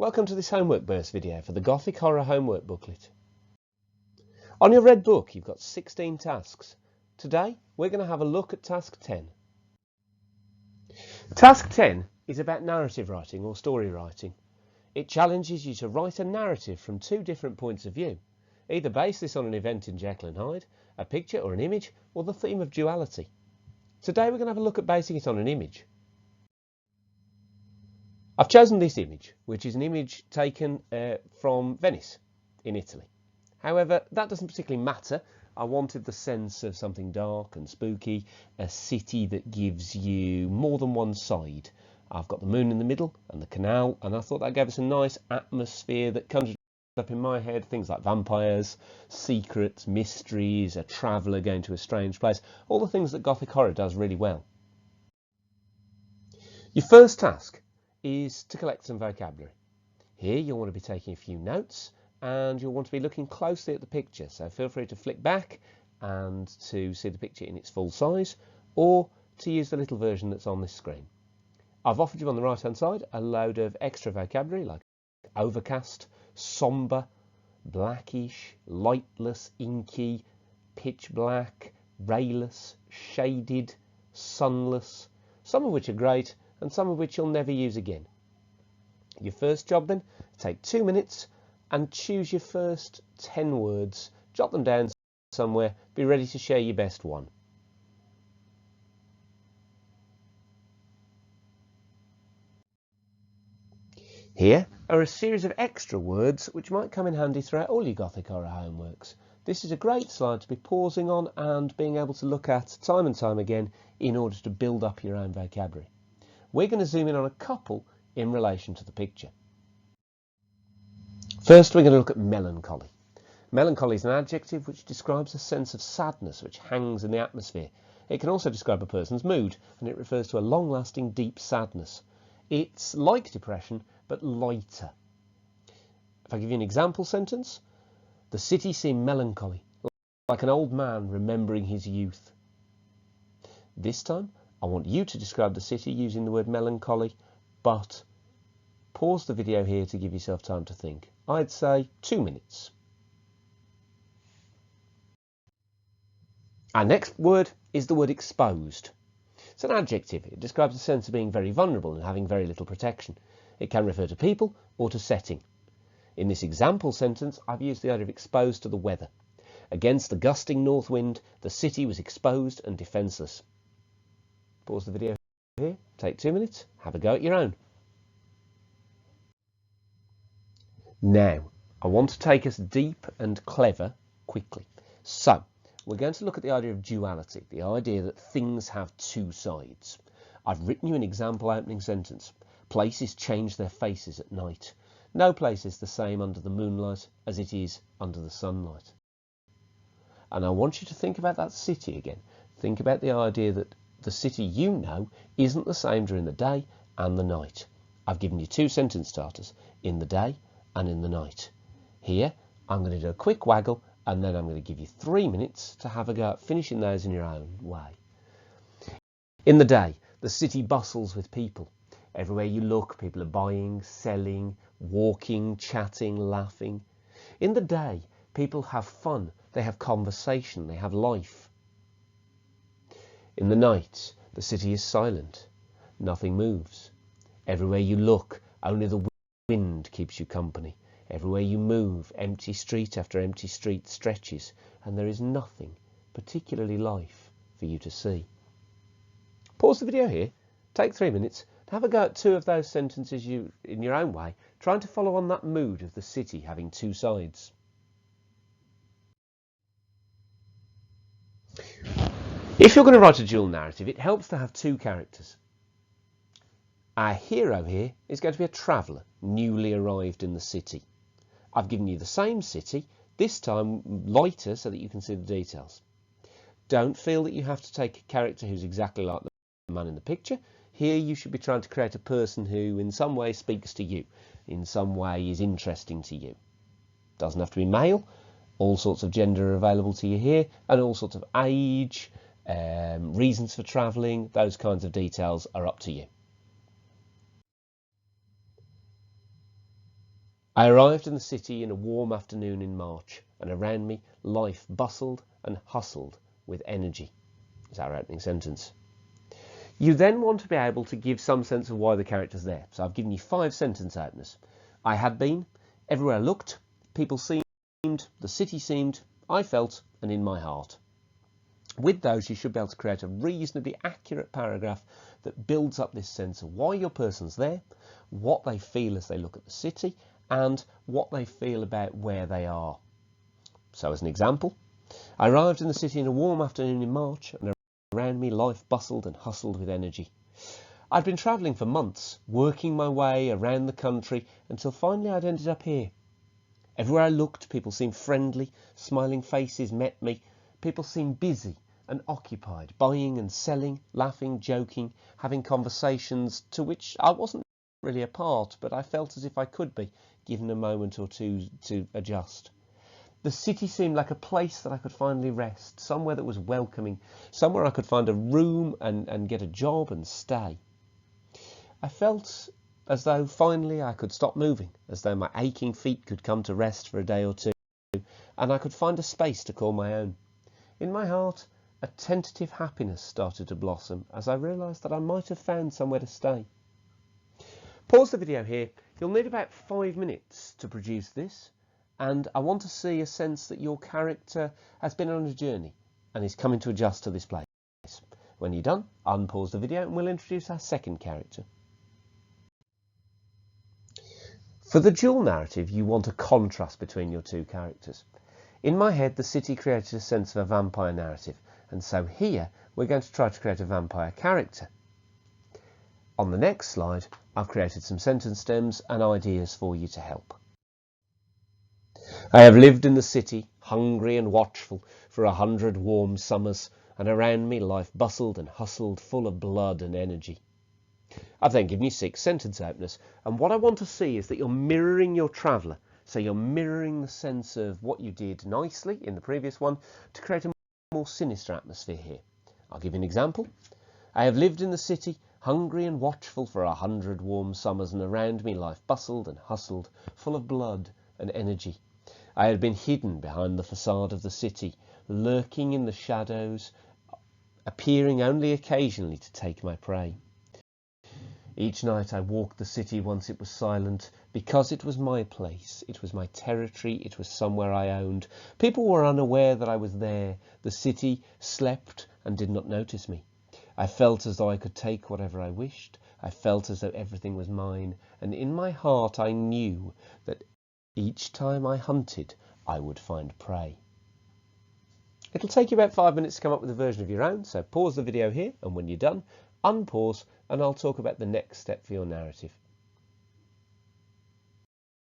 Welcome to this HomeworkBurst video for the Gothic Horror Homework booklet. On your red book you've got 16 tasks. Today we're going to have a look at task 10. Task 10 is about narrative writing or story writing. It challenges you to write a narrative from two different points of view. Either base this on an event in Jekyll and Hyde, a picture or an image, or the theme of duality. Today we're going to have a look at basing it on an image. I've chosen this image, which is an image taken from Venice in Italy. However, that doesn't particularly matter. I wanted the sense of something dark and spooky, a city that gives you more than one side. I've got the moon in the middle and the canal, and I thought that gave us a nice atmosphere that conjured up in my head things like vampires, secrets, mysteries, a traveller going to a strange place, all the things that Gothic horror does really well. Your first task is to collect some vocabulary. Here you'll want to be taking a few notes and you'll want to be looking closely at the picture, so feel free to flick back and to see the picture in its full size or to use the little version that's on this screen. I've offered you on the right hand side a load of extra vocabulary like overcast, sombre, blackish, lightless, inky, pitch black, rayless, shaded, sunless, some of which are great and some of which you'll never use again. Your first job then, take 2 minutes and choose your first 10 words, jot them down somewhere, be ready to share your best one. Here are a series of extra words which might come in handy throughout all your Gothic horror homeworks. This is a great slide to be pausing on and being able to look at time and time again in order to build up your own vocabulary. We're going to zoom in on a couple in relation to the picture. First, we're going to look at melancholy. Melancholy is an adjective which describes a sense of sadness which hangs in the atmosphere. It can also describe a person's mood, and it refers to a long-lasting deep sadness. It's like depression, but lighter. If I give you an example sentence, the city seemed melancholy, like an old man remembering his youth. This time, I want you to describe the city using the word melancholy, but pause the video here to give yourself time to think. I'd say 2 minutes. Our next word is the word exposed. It's an adjective. It describes a sense of being very vulnerable and having very little protection. It can refer to people or to setting. In this example sentence, I've used the idea of exposed to the weather. Against the gusting north wind, the city was exposed and defenceless. Pause the video here, take 2 minutes, have a go at your own. Now, I want to take us deep and clever quickly. So, we're going to look at the idea of duality, the idea that things have two sides. I've written you an example opening sentence. Places change their faces at night. No place is the same under the moonlight as it is under the sunlight. And I want you to think about that city again. Think about the idea that the city you know isn't the same during the day and the night. I've given you two sentence starters, in the day and in the night. Here, I'm going to do a quick waggle and then I'm going to give you 3 minutes to have a go at finishing those in your own way. In the day, the city bustles with people. Everywhere you look, people are buying, selling, walking, chatting, laughing. In the day, people have fun, they have conversation, they have life. In the night, the city is silent. Nothing moves. Everywhere you look, only the wind keeps you company. Everywhere you move, empty street after empty street stretches, and there is nothing, particularly life, for you to see. Pause the video here, take 3 minutes, to have a go at two of those sentences in your own way, trying to follow on that mood of the city having two sides. If you're going to write a dual narrative, it helps to have two characters. Our hero here is going to be a traveller, newly arrived in the city. I've given you the same city, this time lighter so that you can see the details. Don't feel that you have to take a character who's exactly like the man in the picture. Here you should be trying to create a person who in some way speaks to you, in some way is interesting to you. Doesn't have to be male, all sorts of gender are available to you here, and all sorts of age, reasons for travelling, those kinds of details are up to you. I arrived in the city in a warm afternoon in March, and around me life bustled and hustled with energy. Is our opening sentence. You then want to be able to give some sense of why the character's there. So I've given you 5 sentence openers. I had been, everywhere I looked, people seemed, the city seemed, I felt, and in my heart. With those, you should be able to create a reasonably accurate paragraph that builds up this sense of why your person's there, what they feel as they look at the city, and what they feel about where they are. So as an example, I arrived in the city in a warm afternoon in March, and around me life bustled and hustled with energy. I'd been travelling for months, working my way around the country, until finally I'd ended up here. Everywhere I looked, people seemed friendly, smiling faces met me. People seemed busy and occupied, buying and selling, laughing, joking, having conversations to which I wasn't really a part, but I felt as if I could be, given a moment or two to adjust. The city seemed like a place that I could finally rest, somewhere that was welcoming, somewhere I could find a room and get a job and stay. I felt as though finally I could stop moving, as though my aching feet could come to rest for a day or two, and I could find a space to call my own. In my heart, a tentative happiness started to blossom as I realised that I might have found somewhere to stay. Pause the video here. You'll need about 5 minutes to produce this, and I want to see a sense that your character has been on a journey and is coming to adjust to this place. When you're done, unpause the video and we'll introduce our second character. For the dual narrative, you want a contrast between your two characters. In my head, the city created a sense of a vampire narrative, and so here we're going to try to create a vampire character. On the next slide, I've created some sentence stems and ideas for you to help. I have lived in the city, hungry and watchful, for 100 warm summers, and around me life bustled and hustled, full of blood and energy. I've then given you 6 sentence openers, and what I want to see is that you're mirroring your traveller. So you're mirroring the sense of what you did nicely in the previous one to create a more sinister atmosphere here. I'll give you an example. I have lived in the city, hungry and watchful for 100 warm summers, and around me life bustled and hustled, full of blood and energy. I had been hidden behind the facade of the city, lurking in the shadows, appearing only occasionally to take my prey. Each night I walked the city once it was silent, because it was my place, it was my territory, it was somewhere I owned. People were unaware that I was there. The city slept and did not notice me. I felt as though I could take whatever I wished. I felt as though everything was mine, and in my heart I knew that each time I hunted, I would find prey. It'll take you about 5 minutes to come up with a version of your own, so pause the video here, and when you're done, unpause, and I'll talk about the next step for your narrative.